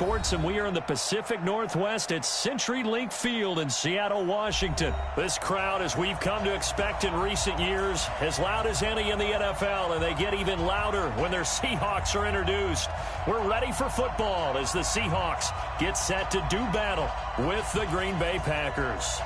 Sports, and we are in the Pacific Northwest at CenturyLink Field in Seattle, Washington. This crowd, as we've come to expect in recent years, as loud as any in the NFL, and they get even louder when their Seahawks are introduced. We're ready for football as the Seahawks get set to do battle with the Green Bay Packers.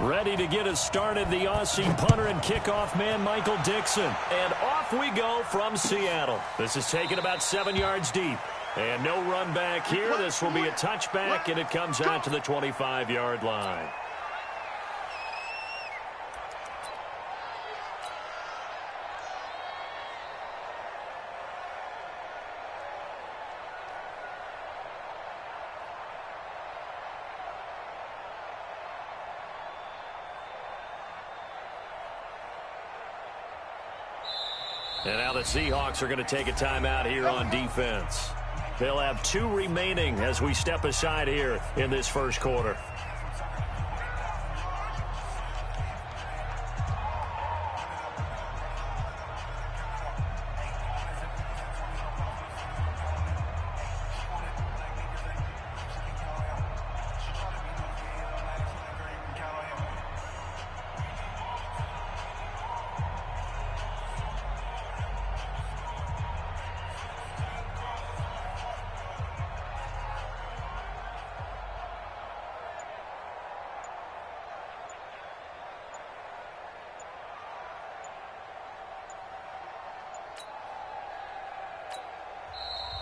Ready to get us started, the Aussie punter and kickoff man, Michael Dickson. And off we go from Seattle. This is taken about 7 yards deep. And no run back here. This will be a touchback, and it comes out to the 25-yard line. And now the Seahawks are going to take a timeout here on defense. They'll have 2 remaining as we step aside here in this first quarter.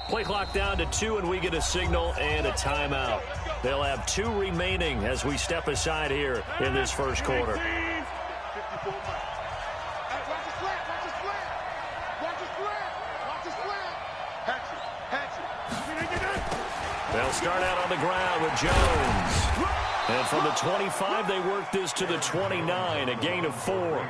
Play clock down to 2, and we get a signal and a timeout. They'll have 2 remaining as we step aside here in this first quarter. They'll start out on the ground with Jones. And from the 25, they work this to the 29, a gain of 4.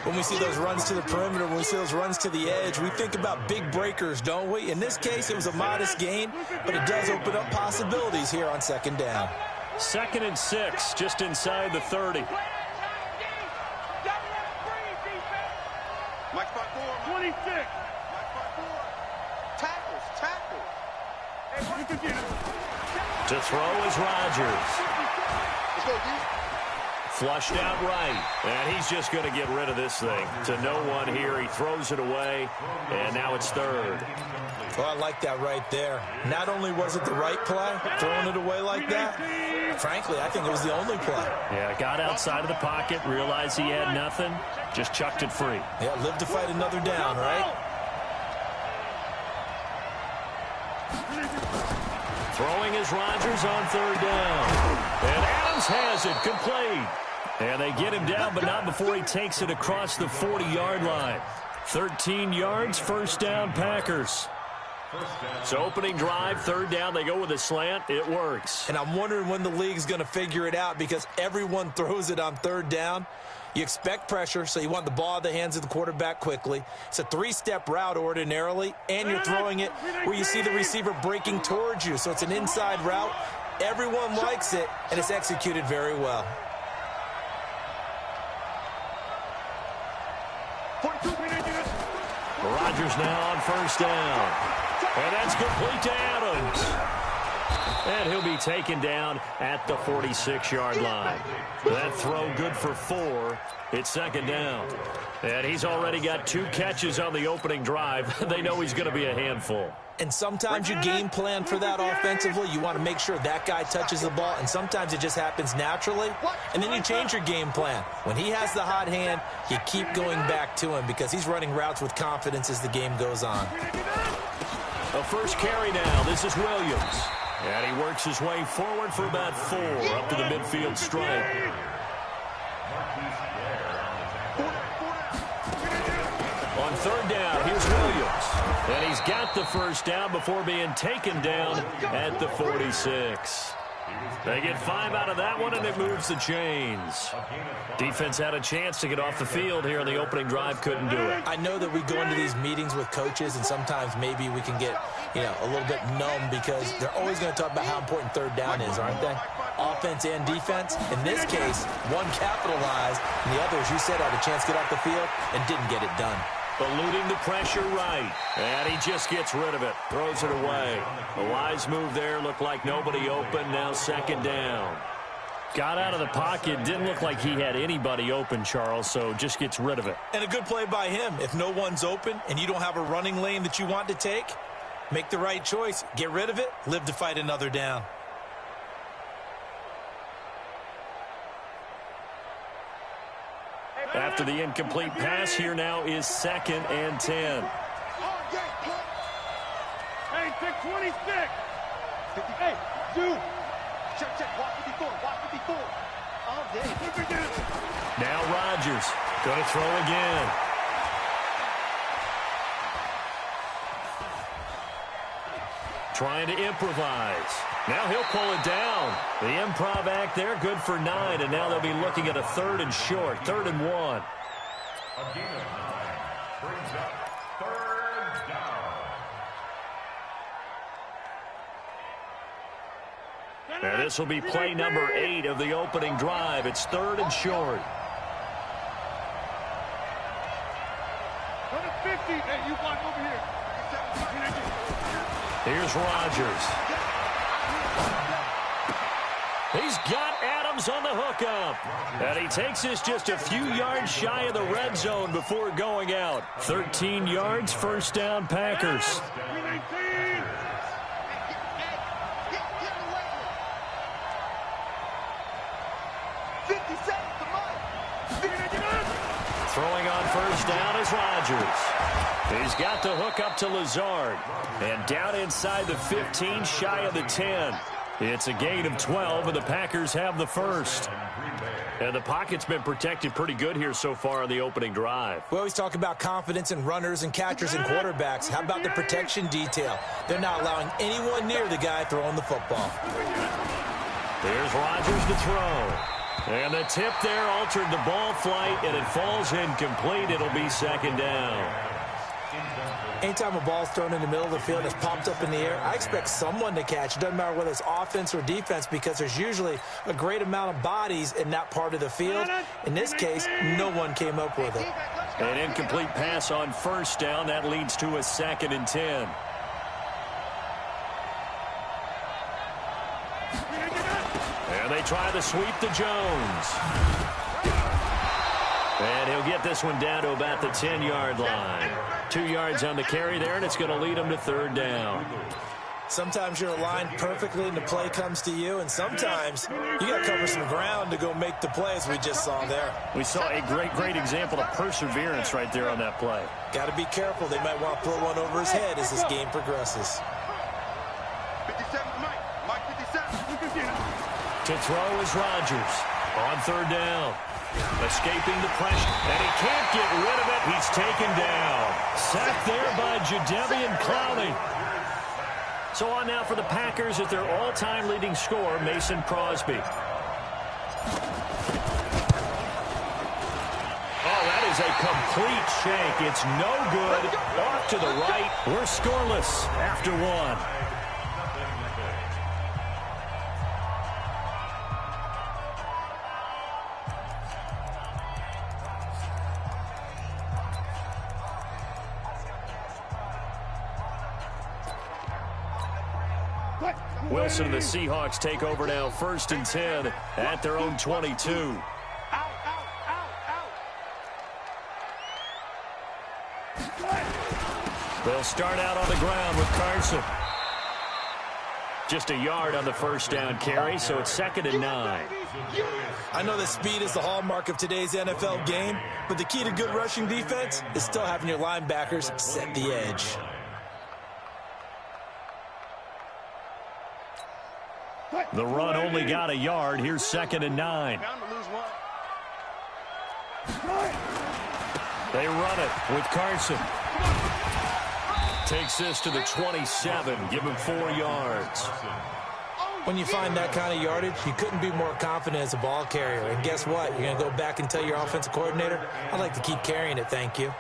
When we see those runs to the perimeter, when we see those runs to the edge, we think about big breakers, don't we? In this case, it was a modest gain, but it does open up possibilities here on second down. 2nd and 6, just inside the 30. Mike spot 4. 26. Mike spot 4. Tackles. To throw is Rodgers. Let's go, D. Flushed out right, and he's just going to get rid of this thing. To no one here, he throws it away, and now it's 3rd. Oh, I like that right there. Not only was it the right play, throwing it away like that, frankly, I think it was the only play. Yeah, got outside of the pocket, realized he had nothing, just chucked it free. Yeah, live to fight another down, right? Throwing is Rodgers on 3rd down. And Adams has it, complete. And they get him down, but not before he takes it across the 40-yard line. 13 yards, first down, Packers. So opening drive, 3rd down, they go with a slant. It works. And I'm wondering when the league's going to figure it out because everyone throws it on 3rd down. You expect pressure, so you want the ball in the hands of the quarterback quickly. It's a 3-step route ordinarily, and you're throwing it where you see the receiver breaking towards you. So it's an inside route. Everyone likes it, and it's executed very well. Rodgers now on 1st down. And that's complete to Adams. And he'll be taken down at the 46-yard line. That throw good for 4. It's 2nd down. And he's already got 2 catches on the opening drive. They know he's going to be a handful. And sometimes you game plan for that offensively. You want to make sure that guy touches the ball, and sometimes it just happens naturally. And then you change your game plan. When he has the hot hand, you keep going back to him because he's running routes with confidence as the game goes on. A first carry now. This is Williams. And he works his way forward for about 4 up to the midfield stripe. On 3rd down, here's Williams. And he's got the first down before being taken down at the 46. They get 5 out of that one, and it moves the chains. Defense had a chance to get off the field here in the opening drive, couldn't do it. I know that we go into these meetings with coaches, and sometimes maybe we can get, a little bit numb because they're always going to talk about how important third down is, aren't they? Offense and defense. In this case, one capitalized, and the other, as you said, had a chance to get off the field and didn't get it done. Eluding the pressure right. And he just gets rid of it. Throws it away. A wise move there. Looked like nobody open. Now second down. Got out of the pocket. Didn't look like he had anybody open, Charles, so just gets rid of it. And a good play by him. If no one's open and you don't have a running lane that you want to take, make the right choice. Get rid of it. Live to fight another down. After the incomplete pass, here now is 2nd and 10. Hey, take 26. Hey, dude. Check. Walk 54. All day. Now Rodgers going to throw again. Trying to improvise. Now he'll pull it down. The improv act there, good for 9, and now they'll be looking at a 3rd and short, 3rd and 1. Brings up 3rd down. Now this will be play number 8 of the opening drive. It's 3rd and short. 150. Hey, you block over here. Here's Rodgers. He's got Adams on the hookup. And he takes this just a few yards shy of the red zone before going out. 13 yards, first down, Packers. Throwing on first down is Rodgers. He's got the hook up to Lazard. And down inside the 15, shy of the 10. It's a gain of 12, and the Packers have the first. And the pocket's been protected pretty good here so far on the opening drive. We always talk about confidence in runners and catchers and quarterbacks. How about the protection detail? They're not allowing anyone near the guy throwing the football. There's Rodgers to throw. And the tip there altered the ball flight, and it falls incomplete. It'll be second down. Anytime a ball's thrown in the middle of the field and it's popped up in the air, I expect someone to catch. It doesn't matter whether it's offense or defense because there's usually a great amount of bodies in that part of the field. In this case, no one came up with it. An incomplete pass on first down. That leads to a 2nd and 10. And they try to sweep to Jones. And he'll get this one down to about the 10-yard line. 2 yards on the carry there, and it's going to lead him to 3rd down. Sometimes you're aligned perfectly and the play comes to you, and sometimes you got to cover some ground to go make the play, as we just saw there. We saw a great example of perseverance right there on that play. Got to be careful. They might want to throw one over his head as this game progresses. 57, Mike 57. To throw is Rodgers on 3rd down. Escaping the pressure, and he can't get rid of it. He's taken down. Sacked there by Jadeveon Clowney. So on now for the Packers at their all-time leading scorer, Mason Crosby. Oh, that is a complete shank. It's no good. Off to the right. We're scoreless after 1. Wilson and the Seahawks take over now, 1st and 10 at their own 22. They'll start out on the ground with Carson. Just a yard on the first down carry, so it's 2nd and 9. I know that speed is the hallmark of today's NFL game, but the key to good rushing defense is still having your linebackers set the edge. The run only got a yard. Here's 2nd and 9. They run it with Carson. Takes this to the 27. Give him 4 yards. When you find that kind of yardage, you couldn't be more confident as a ball carrier. And guess what? You're going to go back and tell your offensive coordinator, I'd like to keep carrying it, thank you.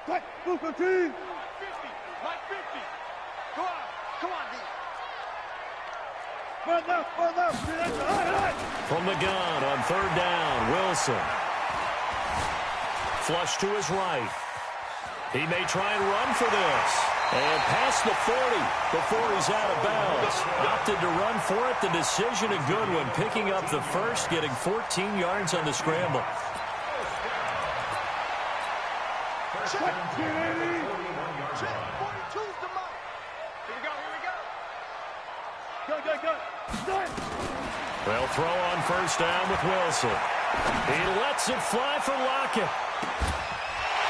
Like 50. Like 50. Go on. Come on, D. From the gun on third down, Wilson. Flush to his right. He may try and run for this. And past the 40 before he's out of bounds. Opted to run for it. The decision a good one. Picking up the first, getting 14 yards on the scramble. Check. 42's the mark. Here we go. Go. They'll throw on first down with Wilson. He lets it fly for Lockett.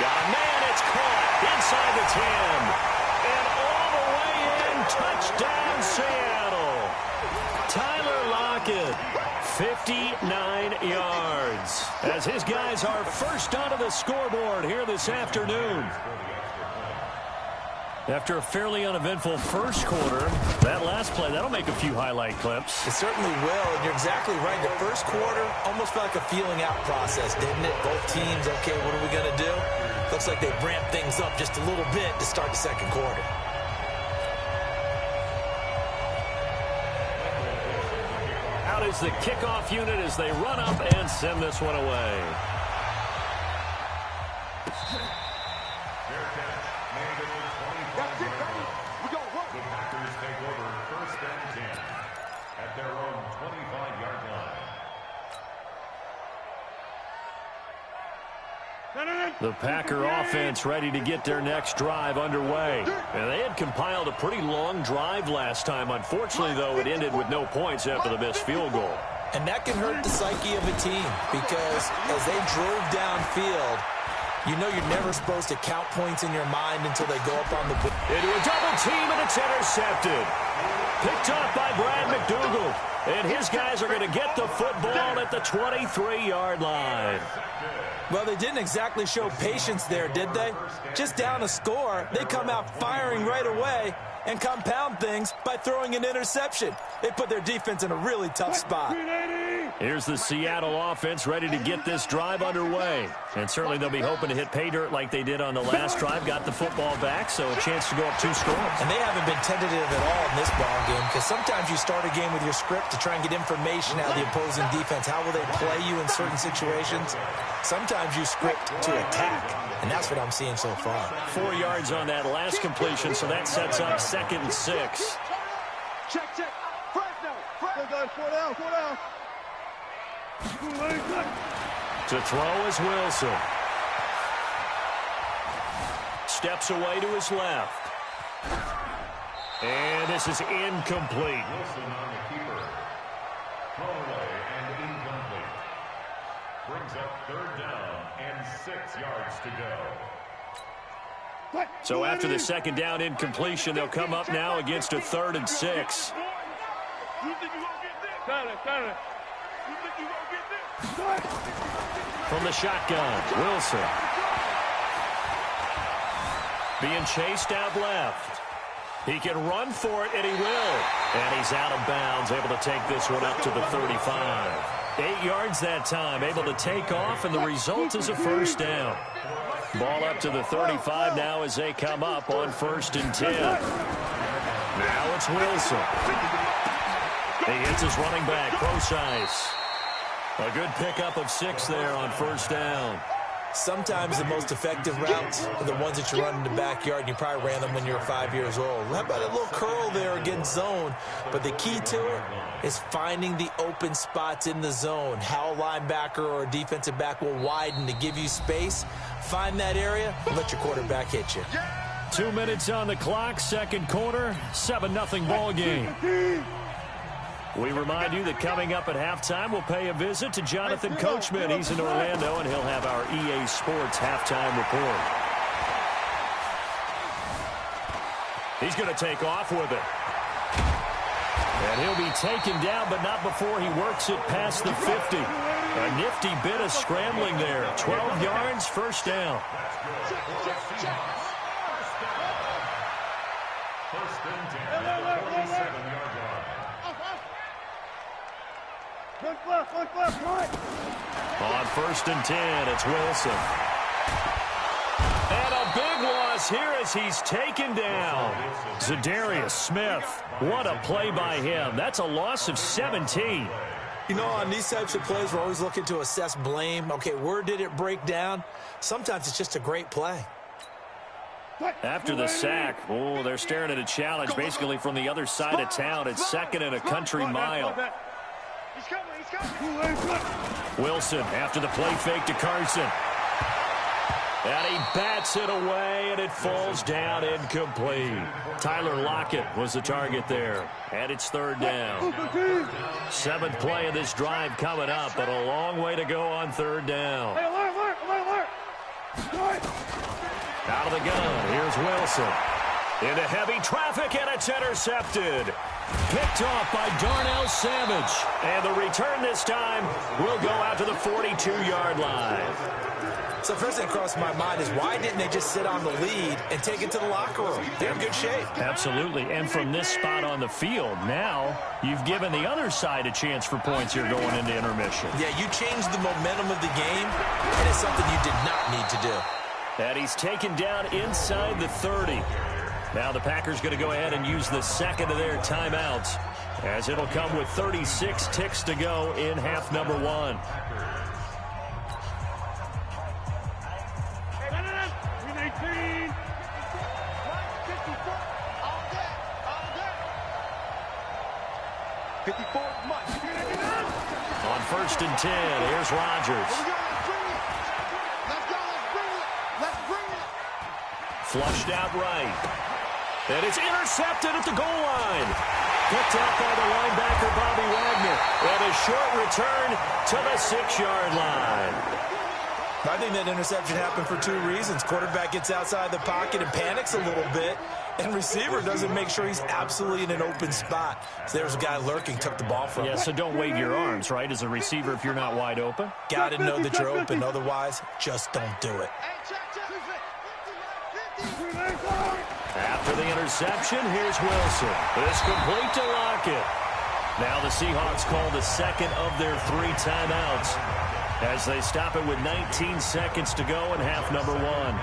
Got a man, it's caught inside the 10. And all the way in, touchdown Seattle. Tyler Lockett, 59 yards. As his guys are first onto the scoreboard here this afternoon. After a fairly uneventful first quarter, that last play, that'll make a few highlight clips. It certainly will, and you're exactly right. The first quarter almost felt like a feeling out process, didn't it? Both teams, okay, what are we going to do? Looks like they ramped things up just a little bit to start the second quarter. Out is the kickoff unit as they run up and send this one away. The Packer offense ready to get their next drive underway. And they had compiled a pretty long drive last time. Unfortunately, though, it ended with no points after the missed field goal. And that can hurt the psyche of a team because as they drove downfield, you know you're never supposed to count points in your mind until they go up on the board. Into a double team, and it's intercepted. Picked off by Brad McDougal. And his guys are going to get the football at the 23-yard line. Well, they didn't exactly show patience there, did they? Just down a score, they come out firing right away and compound things by throwing an interception. They put their defense in a really tough spot. Here's the Seattle offense ready to get this drive underway. And certainly they'll be hoping to hit pay dirt like they did on the last drive. Got the football back, so a chance to go up 2 scores. And they haven't been tentative at all in this ball game because sometimes you start a game with your script to try and get information out of the opposing defense. How will they play you in certain situations? Sometimes you script to attack, and that's what I'm seeing so far. 4 yards on that last completion, so that sets up 2nd and 6. Check. Fresno. 4 down. To throw is Wilson. Steps away to his left. And this is incomplete. Wilson on the keeper. Throw away and incomplete. Brings up 3rd down and 6 yards to go. So after the 2nd down incompletion, they'll come up now against a 3rd and 6. You think you gonna get this? Got it. You think you gonna get this? From the shotgun, Wilson. Being chased out left. He can run for it, and he will. And he's out of bounds, able to take this one up to the 35. 8 yards that time, able to take off, and the result is a first down. Ball up to the 35 now as they come up on 1st and 10. Now it's Wilson. He hits his running back, Procise. A good pickup of 6 there on 1st down. Sometimes the most effective routes are the ones that you run in the backyard, and you probably ran them when you were 5 years old. How about a little curl there against zone? But the key to it is finding the open spots in the zone. How a linebacker or a defensive back will widen to give you space. Find that area and let your quarterback hit you. 2 minutes on the clock, 2nd quarter, 7-0 ball game. We remind you that coming up at halftime, we'll pay a visit to Jonathan Coachman. He's in Orlando, and he'll have our EA Sports halftime report. He's going to take off with it. And he'll be taken down, but not before he works it past the 50. A nifty bit of scrambling there. 12 yards, first down. First and 10 at the 47-yard line. On first and 10, it's Wilson. And a big loss here as he's taken down. Za'Darius Smith. What a play by him. That's a loss of 17. You know, on these types of plays, we're always looking to assess blame. Okay, where did it break down? Sometimes it's just a great play. After the sack, oh, they're staring at a challenge basically from the other side of town. It's second and a country mile. Wilson after the play fake to Carson. And he bats it away, and it falls down incomplete. Tyler Lockett was the target there, and it's third down. Seventh play of this drive coming up, but a long way to go on third down. Out of the gun, here's Wilson. Into heavy traffic, and it's intercepted. Picked off by Darnell Savage. And the return this time will go out to the 42-yard line. So first thing that crossed my mind is why didn't they just sit on the lead and take it to the locker room? They're in good shape. Absolutely. And from this spot on the field, now you've given the other side a chance for points here going into intermission. Yeah, you changed the momentum of the game, and it's something you did not need to do. And he's taken down inside the 30. Now the Packers going to go ahead and use the second of their timeouts, as it'll come with 36 ticks to go in half number one. On first and 10, here's Rodgers. Flushed out right. And it's intercepted at the goal line. Picked out by the linebacker, Bobby Wagner. And a short return to the 6-yard line. I think that interception happened for two reasons. Quarterback gets outside the pocket and panics a little bit, and receiver doesn't make sure he's absolutely in an open spot. So there's a guy lurking, took the ball from him. Yeah, so don't wave your arms, right, as a receiver if you're not wide open. Got to know that you're open. Otherwise, just don't do it. After the interception, here's Wilson. It's complete to Lockett. Now the Seahawks call the second of their 3 timeouts as they stop it with 19 seconds to go in half number one.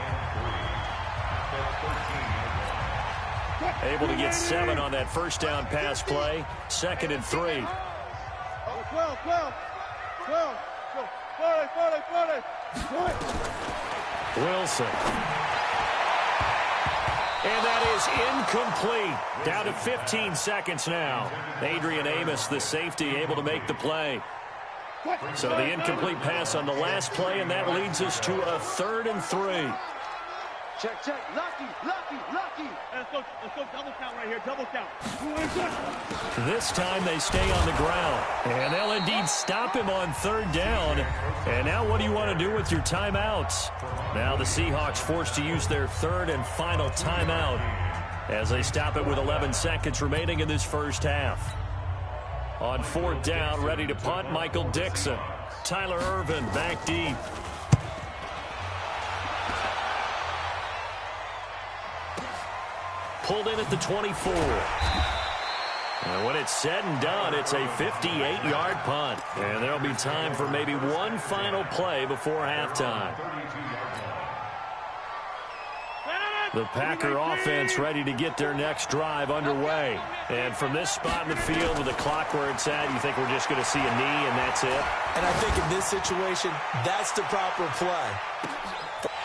Able to get 7 on that first down pass play. Second and 3. Wilson. And that is incomplete. Down to 15 seconds now. Adrian Amos, the safety, able to make the play. So the incomplete pass on the last play, and that leads us to a 3rd and 3. Check. Lucky. Let's go double count right here. Double count. This time they stay on the ground. And they'll indeed stop him on 3rd down. And now what do you want to do with your timeouts? Now the Seahawks forced to use their 3rd and final timeout as they stop it with 11 seconds remaining in this first half. On 4th down, ready to punt, Michael Dixon. Tyler Ervin back deep. Pulled in at the 24. And when it's said and done, it's a 58-yard punt. And there'll be time for maybe one final play before halftime. The Packer offense ready to get their next drive underway. And from this spot in the field with the clock where it's at, you think we're just going to see a knee and that's it? And I think in this situation, that's the proper play.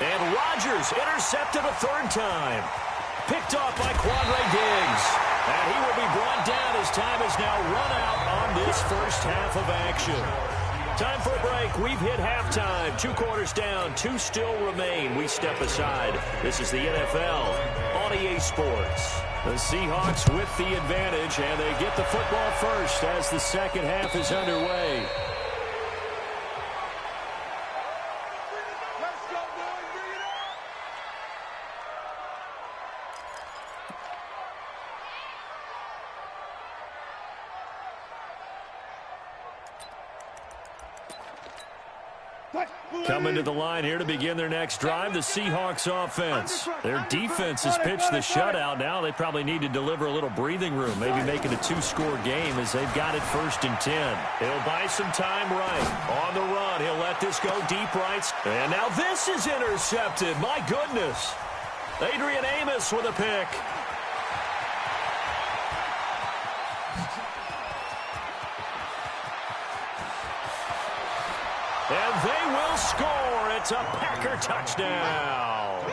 And Rodgers intercepted a 3rd time. Picked off by Quandre Diggs. And he will be brought down as time is now run out on this first half of action. Time for a break. We've hit halftime. 2 quarters down. 2 still remain. We step aside. This is the NFL on EA Sports. The Seahawks with the advantage, and they get the football first as the second half is underway. Coming to the line here to begin their next drive, the Seahawks offense. Their defense has pitched the shutout. Now they probably need to deliver a little breathing room, maybe make it a 2-score game as they've got it 1st and 10. He'll buy some time right. On the run, he'll let this go deep right. And now this is intercepted. My goodness. Adrian Amos with a pick. And they will score. It's a Packer touchdown.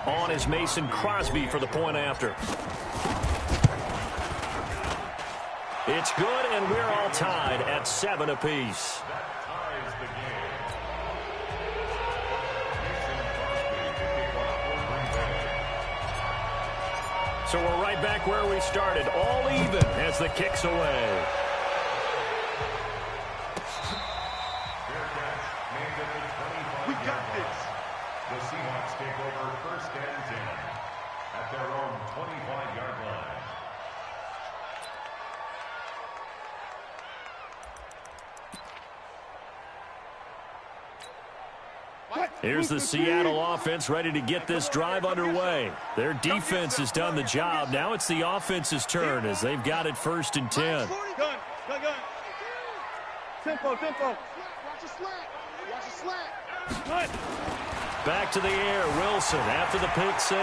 On is Mason Crosby for the point after. It's good, and we're all tied at 7 apiece. So we're right back where we started, all even as the kick's away. We got this. The Seahawks take over 1st and 10 at their own 25-yard line. Here's the Seattle offense ready to get this drive underway. Their defense has done the job. Now it's the offense's turn as they've got it 1st and 10. Gun. Tempo. Watch the slant. Watch the slant. Back to the air, Wilson after the pick 6.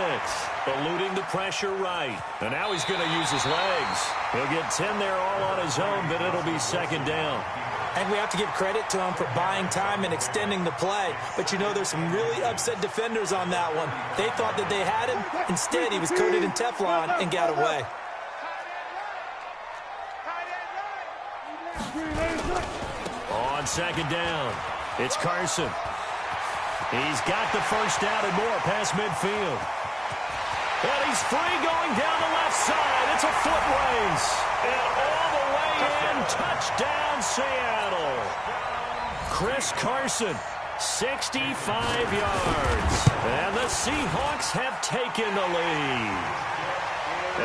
Eluding the pressure right. And now he's going to use his legs. He'll get 10 there all on his own, but it'll be 2nd down. And we have to give credit to him for buying time and extending the play. But, you know, there's some really upset defenders on that one. They thought that they had him. Instead, he was coated in Teflon and got away. On 2nd down, it's Carson. He's got the 1st down and more past midfield. And he's free going down the left side. It's a foot race. And all the way in, touchdown Seattle. Chris Carson, 65 yards. And the Seahawks have taken the lead.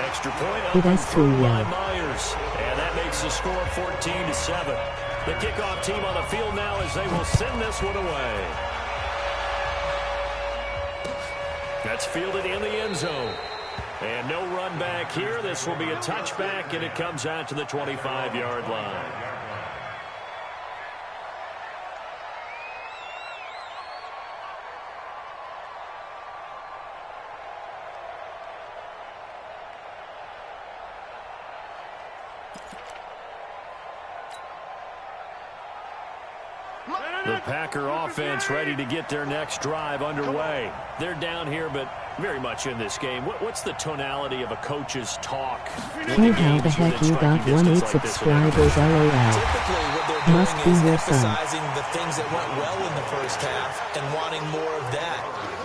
Extra point up by Myers. And that makes the score 14-7. The kickoff team on the field now as they will send this one away. That's fielded in the end zone. And no run back here. This will be a touchback, and it comes out to the 25-yard line. The Packer offense ready to get their next drive underway. They're down here, but very much in this game. What's the tonality of a coach's talk? Hey, how the heck you got 1-8 subscribers, LOL. Typically, what they're doing Must be is your son. emphasizing the things that went well in the 1st half and wanting more of that.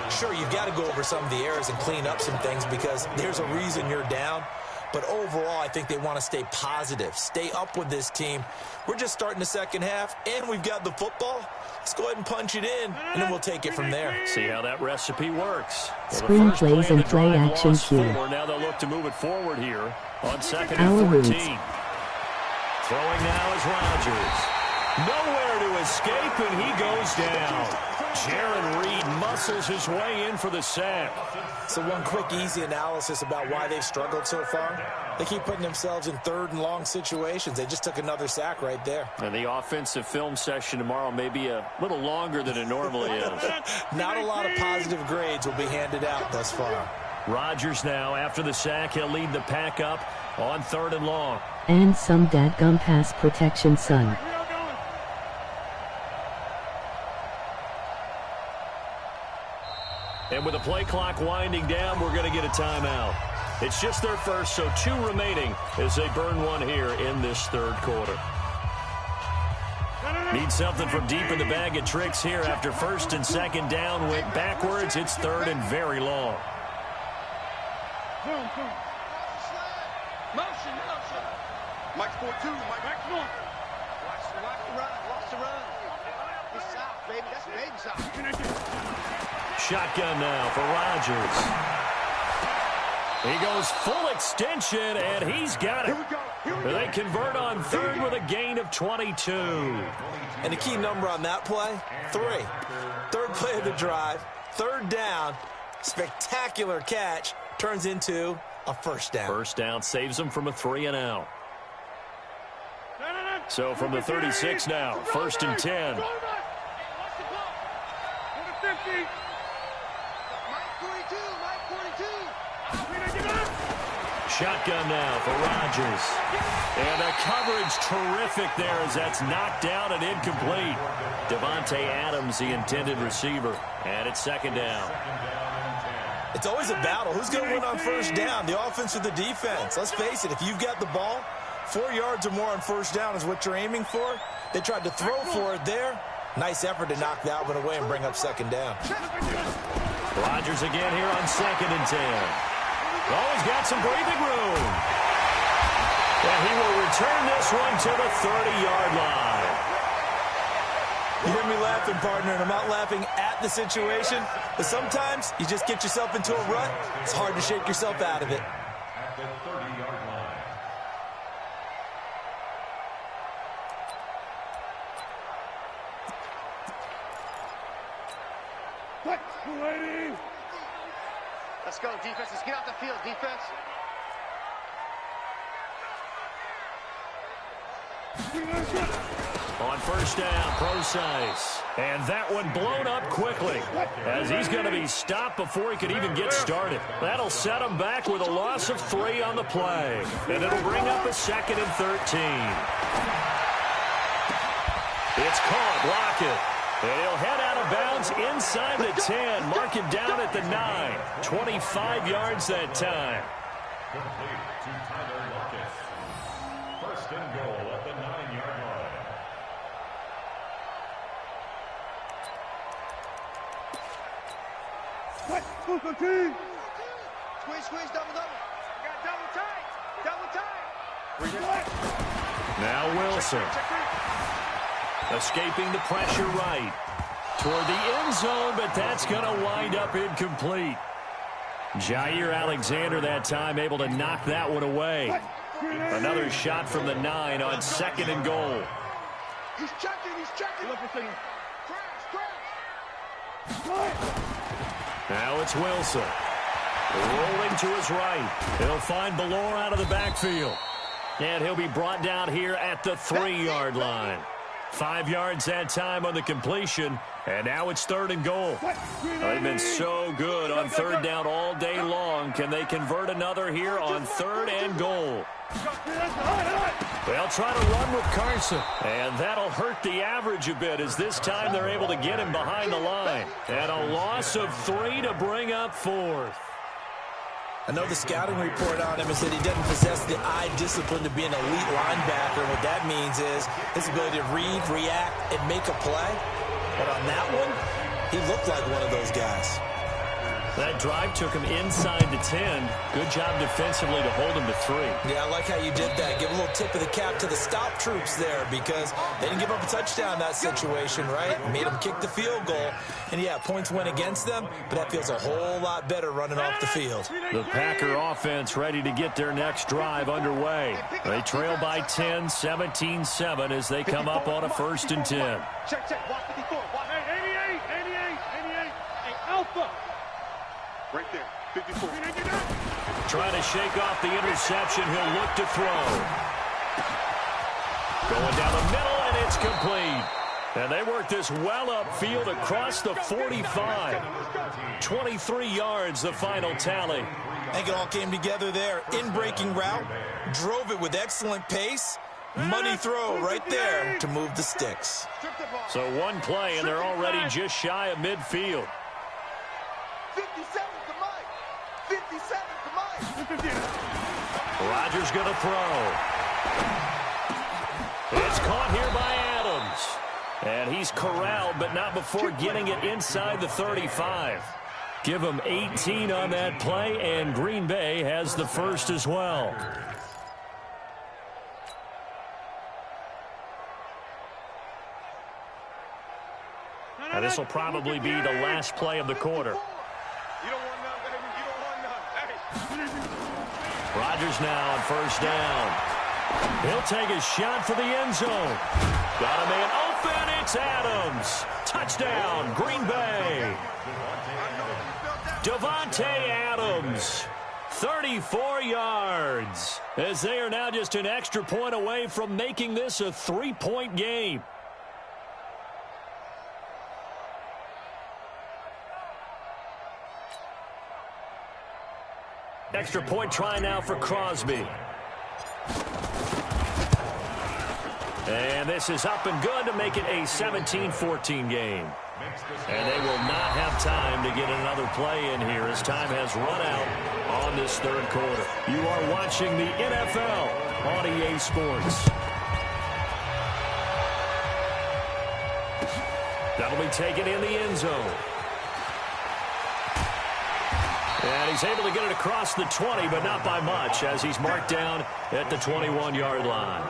Sure, you've got to go over some of the errors and clean up some things because there's a reason you're down. But overall, I think they want to stay positive, stay up with this team. We're just starting the 2nd half, and we've got the football. Let's go ahead and punch it in, and then we'll take it from there. See how that recipe works. Screen plays and play action cue. Now they'll look to move it forward here on 2nd and 14. Throwing now is Rodgers. Nowhere to escape, and he goes down. Jaron Reed muscles his way in for the sack. So one quick, easy analysis about why they've struggled so far. They keep putting themselves in 3rd and long situations. They just took another sack right there. And the offensive film session tomorrow may be a little longer than it normally is. Not a lot of positive grades will be handed out thus far. Rodgers now, after the sack, he'll lead the pack up on 3rd and long. And some dadgum pass protection, son. And with the play clock winding down, we're going to get a timeout. It's just their first, so 2 remaining as they burn one here in this 3rd quarter. Need something from deep in the bag of tricks here after 1st and 2nd down went backwards. It's 3rd and very long. Motion. Mike's 4-2. Mike's 1. Watch the run. It's south, baby. That's baby south. Shotgun now for Rodgers. He goes full extension, and he's got it. They convert on third with a gain of 22. And the key number on that play, 3. Third play of the drive, third down, spectacular catch, turns into a first down. First down saves them from a 3-and-out. So from the 36 now, first and 10. Shotgun now for Rodgers. And the coverage terrific there as that's knocked down and incomplete. Davante Adams, the intended receiver. And it's second down. It's always a battle. Who's going to win on first down, the offense or the defense? Let's face it, if you've got the ball, 4 yards or more on first down is what you're aiming for. They tried to throw for it there. Nice effort to knock that one away and bring up second down. Rodgers again here on second and 10. Oh, he's got some breathing room. And he will return this one to the 30-yard line. You hear me laughing, partner, and I'm not laughing at the situation, but sometimes you just get yourself into a rut. It's hard to shake yourself out of it. At the 30-yard line. Let's go, defense. Let's get out the field, defense. On first down, Procise. And that one blown up quickly as he's going to be stopped before he could even get started. That'll set him back with a loss of 3 on the play. And it'll bring up a second and 13. It's caught. Lockett. And he'll head out of bounds inside the 10. Mark him down at the 9. 25 yards that time. Complete to Tyler Lockett. First and goal at the 9-yard line. Squeeze, double. Got double tight. Now Wilson. Escaping the pressure right. Toward the end zone, but that's going to wind up incomplete. Jair Alexander that time able to knock that one away. Another shot from the 9 on second and goal. He's checking. Now it's Wilson. Rolling to his right. He'll find Ballore out of the backfield. And he'll be brought down here at the 3-yard line. 5 yards that time on the completion. And now it's third and goal. They've been so good on third down all day long. Can they convert another here on third and goal? They'll try to run with Carson. And that'll hurt the average a bit as this time they're able to get him behind the line. And a loss of 3 to bring up fourth. I know the scouting report on him is that he doesn't possess the eye discipline to be an elite linebacker. What that means is his ability to read, react, and make a play. But on that one, he looked like one of those guys. That drive took him inside the 10. Good job defensively to hold him to 3. Yeah, I like how you did that. Give a little tip of the cap to the stop troops there because they didn't give up a touchdown in that situation, right? Made them kick the field goal. And, yeah, points went against them, but that feels a whole lot better running off the field. The Packer offense ready to get their next drive underway. They trail by 10, 17-7 as they come up on a first and 10. Check. Watch 54. Watch. 88. Hey, Alpha. Right there, 54. Trying to shake off the interception. He'll look to throw. Going down the middle, and it's complete. And they work this well upfield across the 45. 23 yards, the final tally. I think it all came together there. In-breaking route, drove it with excellent pace. Money throw right there to move the sticks. So one play, and they're already just shy of midfield. 57 to Mike. Rodgers going to throw. It's caught here by Adams. And he's corralled, but not before getting it inside the 35. Give him 18 on that play, and Green Bay has the first as well. And this will probably be the last play of the quarter. You don't want none, baby. You don't want none. Hey. Rodgers now on first down. He'll take a shot for the end zone. Got a man open. It's Adams. Touchdown, Green Bay. Davante Adams, 34 yards, as they are now just an extra point away from making this a 3-point game. Extra point try now for Crosby. And this is up and good to make it a 17-14 game. And they will not have time to get another play in here as time has run out on this third quarter. You are watching the NFL on EA Sports. That'll be taken in the end zone. And he's able to get it across the 20, but not by much, as he's marked down at the 21-yard line.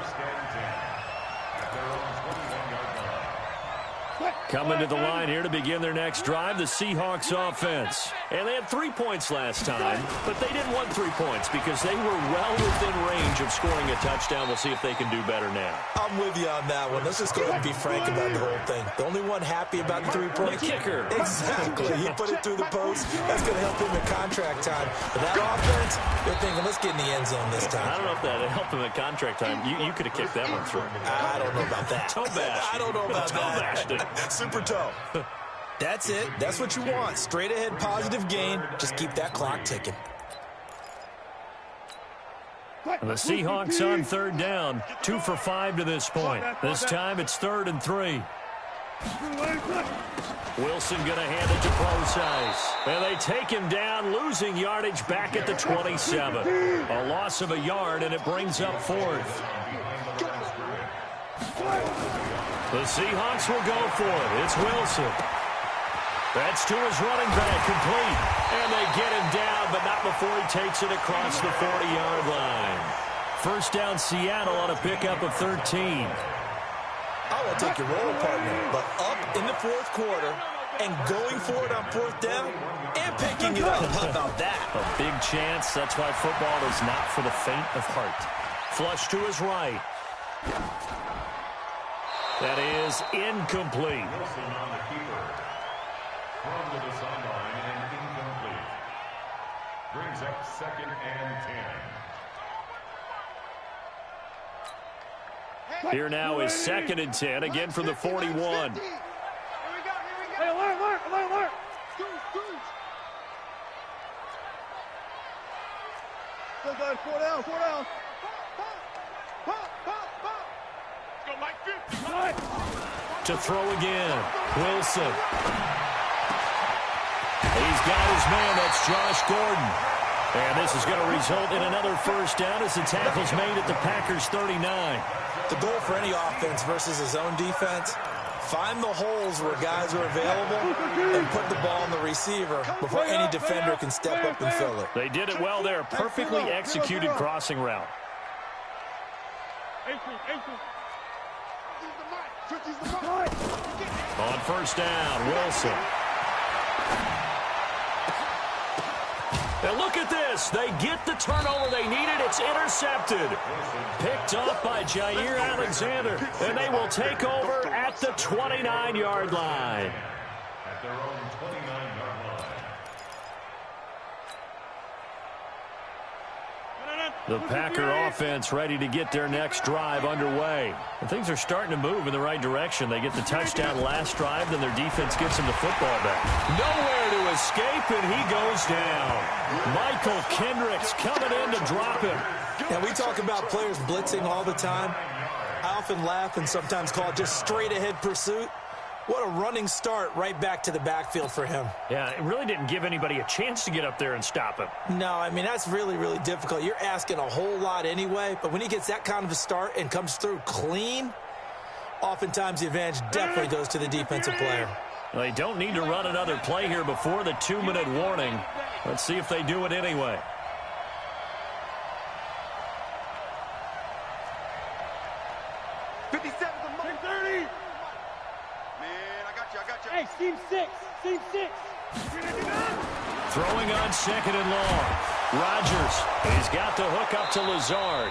Coming to the line here to begin their next drive, the Seahawks offense. And they had 3 points last time, but they didn't want 3 points because they were well within range of scoring a touchdown. We'll see if they can do better now. I'm with you on that one. Let's just go ahead and be frank about the whole thing. The only one happy about the 3 points. The kicker. Exactly. He put it through the post. That's going to help him in contract time. But that offense, they're thinking, let's get in the end zone this time. I don't know if that helped him in contract time. You could have kicked that one through. I don't know about that. Toe bash. I don't know about that. Toe bashed. Super toe. That's it. That's what you want. Straight ahead positive gain. Just keep that clock ticking. The Seahawks on third down. 2 for 5 to this point. This time it's 3rd and 3. Wilson going to hand it to Procise. And they take him down, losing yardage back at the 27. A loss of a yard, and it brings up 4th. The Seahawks will go for it. It's Wilson. That's to his running back, complete. And they get him down, but not before he takes it across the 40-yard line. First down, Seattle on a pickup of 13. I will take your role, partner, but up in the fourth quarter and going for it on 4th down and picking it up. How about that? A big chance. That's why football is not for the faint of heart. Flush to his right. That is incomplete. Wilson on the keeper. Thrown to the sideline and incomplete. Brings up 2nd and 10. Here now is 2nd and 10, again from the 41. Here we go. Hey, alert. Go, guys, 4 down. Go like 50. To throw again, Wilson. He's got his man, that's Josh Gordon. And this is going to result in another first down as the tackle's made at the Packers' 39. The goal for any offense versus his own defense, find the holes where guys are available and put the ball on the receiver before any defender can step up and fill it. They did it well there. Perfectly executed crossing route. On first down, Wilson. And look at this. They get the turnover they needed. It's intercepted. Picked off by Jair Alexander. And they will take over at the 29-yard line. At their own 29-yard line. The Packer offense ready to get their next drive underway. And things are starting to move in the right direction. They get the touchdown last drive, then their defense gets them the football back. Nowhere to escape, and he goes down. Michael Kendricks coming in to drop him. Now, we talk about players blitzing all the time. I often laugh and sometimes call it just straight-ahead pursuit. What a running start right back to the backfield for him. Yeah, it really didn't give anybody a chance to get up there and stop him. No, I mean, that's really, really difficult. You're asking a whole lot anyway, but when he gets that kind of a start and comes through clean, oftentimes the advantage definitely goes to the defensive player. Well, they don't need to run another play here before the 2-minute warning. Let's see if they do it anyway. Hey, Team 6. Throwing on 2nd and long. Rodgers, he's got the hook up to Lazard.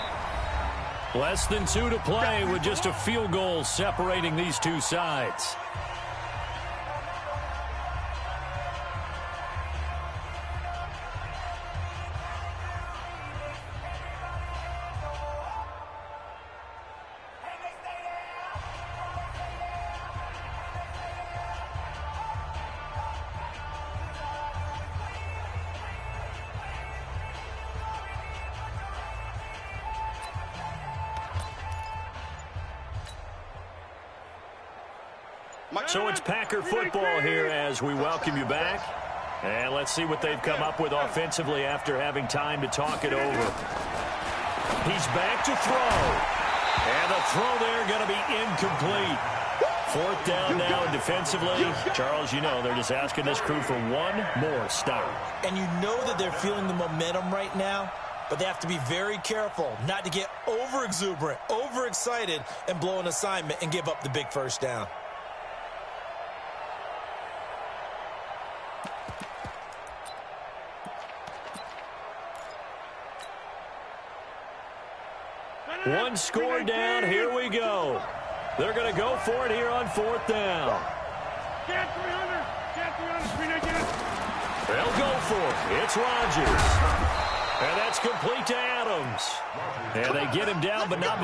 Less than 2 to play with just a field goal separating these two sides. So it's Packer football here as we welcome you back. And let's see what they've come up with offensively after having time to talk it over. He's back to throw. And the throw there going to be incomplete. 4th down now, and defensively, Charles, you know, they're just asking this crew for one more stop. And you know that they're feeling the momentum right now, but they have to be very careful not to get over-exuberant, over-excited, and blow an assignment and give up the big first down. One score down. Here we go. They're going to go for it here on 4th down. They'll go for it. It's Rodgers. And that's complete to Adams. And they get him down, but not